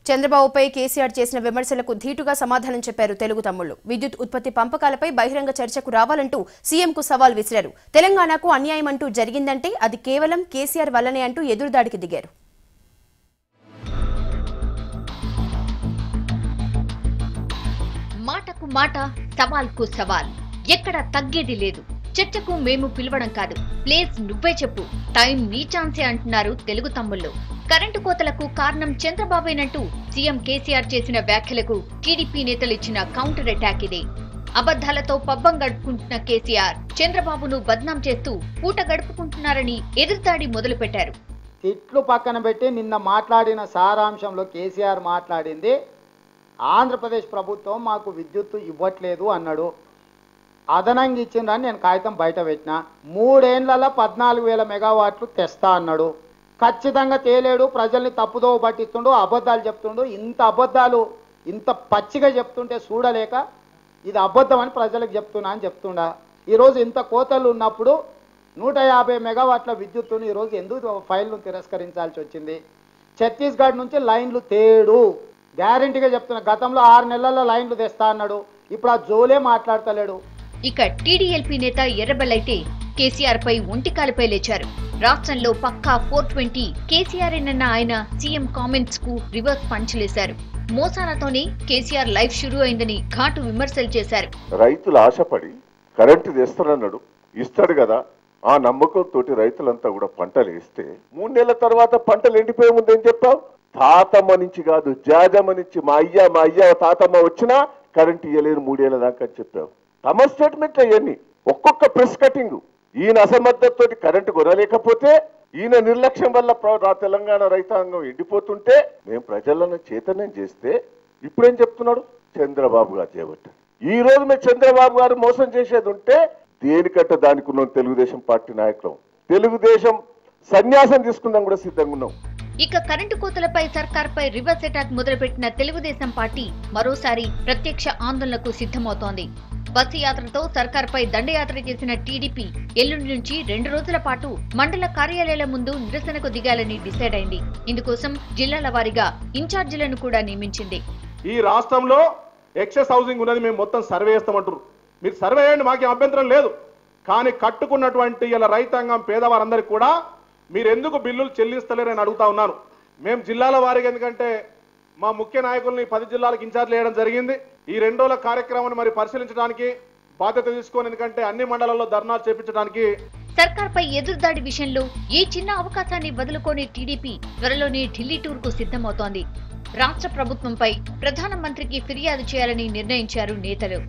చంద్రబాబుపై కేసీఆర్ చేసిన విమర్శలకు ధీటుగా సమాధానం చెప్పారు తెలుగు తమ్ముళ్లు. విద్యుత్ ఉత్పత్తి పంపకాలపై బహిరంగ చర్చకు రావాలంటూ సీఎంకు సవాల్ విసిరారు. తెలంగాణకు అన్యాయం అంటూ జరిగిందంటే అది కేవలం కేసీఆర్ వల్లనే అంటూ ఎదురుదాడికి దిగారు. మాటకు మాట, సవాల్కు సవాల్, ఎక్కడ తగ్గేది లేదు. చర్చకు మేము పిలవడం కాదు, ప్లేస్ నువ్వే చెప్పు, టైం నీ ఛాన్సే అంటున్నారు తెలుగు తమ్ముళ్లు. కరెంటు కోతలకు కారణం చంద్రబాబేనంటూ సీఎం కేసీఆర్ చేసిన వ్యాఖ్యలకు టీడీపీ నేతలు ఇచ్చిన కౌంటర్ అటాక్ ఇదే. అబద్ధాలతో పబ్బం గడుపుకుంటున్న కేసీఆర్ చంద్రబాబును బద్నాం చేస్తూ పూట గడుపుకుంటున్నారని ఎదురుదాడి మొదలుపెట్టారు. తిట్లు పక్కన పెట్టి నిన్న మాట్లాడిన సారాంశంలో కేసీఆర్ మాట్లాడింది, ఆంధ్రప్రదేశ్ ప్రభుత్వం మాకు విద్యుత్తు ఇవ్వట్లేదు అన్నాడు. అదనంగా ఇచ్చిందని నేను కాగితం బయట పెట్టిన. 3 ఏళ్లలో 14,000 మెగావాట్లు తెస్తా అన్నాడు. ఖచ్చితంగా తేలేడు, ప్రజల్ని తప్పుదోవ పట్టిస్తుండు, అబద్ధాలు చెప్తుండు. ఇంత అబద్ధాలు ఇంత పచ్చిగా చెప్తుంటే చూడలేక ఇది అబద్ధం అని ప్రజలకు చెప్తున్నా అని చెప్తుండా. ఈరోజు ఇంత కోతలు ఉన్నప్పుడు 150 మెగావాట్ల విద్యుత్తును ఈరోజు ఎందుకు ఫైల్ను తిరస్కరించాల్సి వచ్చింది? ఛత్తీస్గఢ్ నుంచి లైన్లు తేడు గ్యారంటీగా చెప్తున్నా. గతంలో 6 నెలల్లో లైన్లు తెస్తా అన్నాడు, ఇప్పుడు ఆ జోలే మాట్లాడతలేడు. ఇక టీడీఎల్పీ నేత ఎర్రబెల్లైతే కేసీఆర్ పై ఒంటికాలపై లేచారు. రాష్ట్రంలో పక్కా 420 కేసీఆర్ అన్న ఆయన సీఎం కామెంట్స్ కు రివర్స్ పంచలేశారు. మోసాలతోనే కేసీఆర్ లైఫ్ షురూ అయిందని ఘాటు విమర్శలు చేశారు. రైతులు ఆశపడి కరెంటు తెస్తానన్నాడు, ఇస్తాడు కదా, ఆ నమ్మకంతో రైతులంతా కూడా పంటలు వేస్తే 3 నెలల తర్వాత పంటలు ఎండిపోయే ముందు ఏం చెప్పావు? తాతమ్మ నుంచి కాదు, జాజమ్మ నుంచి మా అయ్య తాతమ్మ వచ్చినా కరెంటు ఇయ్యలేరు 3 ఏళ్ల దాకా అని చెప్పావు. తమ స్టేట్మెంట్ అవన్నీ ఒక్కొక్క ప్రెస్ కటింగ్. ఈయన అసమర్థతతో కరెంటు కొనలేకపోతే, ఈయన నిర్లక్ష్యం వల్ల తెలంగాణ రైతాంగం ఎండిపోతుంటే మేము ప్రజలను చైతన్యం చేస్తే ఇప్పుడేం చెప్తున్నాడు? చంద్రబాబు గారు చేయబట్టారు. ఈ రోజు మేము చంద్రబాబు గారు మోసం చేసేది ఉంటే దేనికంటే దానికి ఉన్నాం. తెలుగుదేశం పార్టీ నాయకులు తెలుగుదేశం సన్యాసం తీసుకుందాం కూడా సిద్ధంగా ఉన్నాం. ఇక కరెంటు కోతలపై సర్కార్పై రివర్స్ అటాక్ మొదలుపెట్టిన తెలుగుదేశం పార్టీ మరోసారి ప్రత్యక్ష ఆందోళనకు సిద్ధమవుతోంది. బస్సు యాత్రతో సర్కార్పై దండయాత్ర చేసిన టీడీపీ ఎల్లుండి నుంచి 2 రోజుల పాటు మండల కార్యాలయాల ముందు నిరసనకు దిగాలని డిసైడ్ అయింది. ఇందుకోసం జిల్లాల వారీగా ఇన్ఛార్జీలను కూడా నియమించింది. ఈ రాష్ట్రంలో ఎక్సెస్ హౌసింగ్ ఉన్నది, మేము మొత్తం సర్వే చేస్తామంటారు. మీరు సర్వే చేయండి, మాకేం అభ్యంతరం లేదు. కానీ కట్టుకున్నటువంటి ఇలా రైతాంగం పేదవారందరికీ కూడా మీరు ఎందుకు బిల్లులు చెల్లిస్తలేరని అడుగుతా ఉన్నాను. మేము జిల్లాల వారీగా, ఎందుకంటే మా ముఖ్య నాయకుల్ని 10 జిల్లాలకు ఇన్ఛార్జ్ చేయడం జరిగింది. ఈ 2 రోజుల కార్యక్రమాన్ని మరి పరిశీలించడానికి బాధ్యత తీసుకొని, ఎందుకంటే అన్ని మండలాల్లో ధర్నాలు చేపించడానికి. సర్కార్పై ఎదురుదాడి విషయంలో ఏ చిన్న అవకాశాన్ని వదులుకోని టీడీపీ త్వరలోనే ఢిల్లీ టూర్ కు సిద్ధమవుతోంది. రాష్ట్ర ప్రభుత్వంపై ప్రధానమంత్రికి ఫిర్యాదు చేయాలని నిర్ణయించారు నేతలు.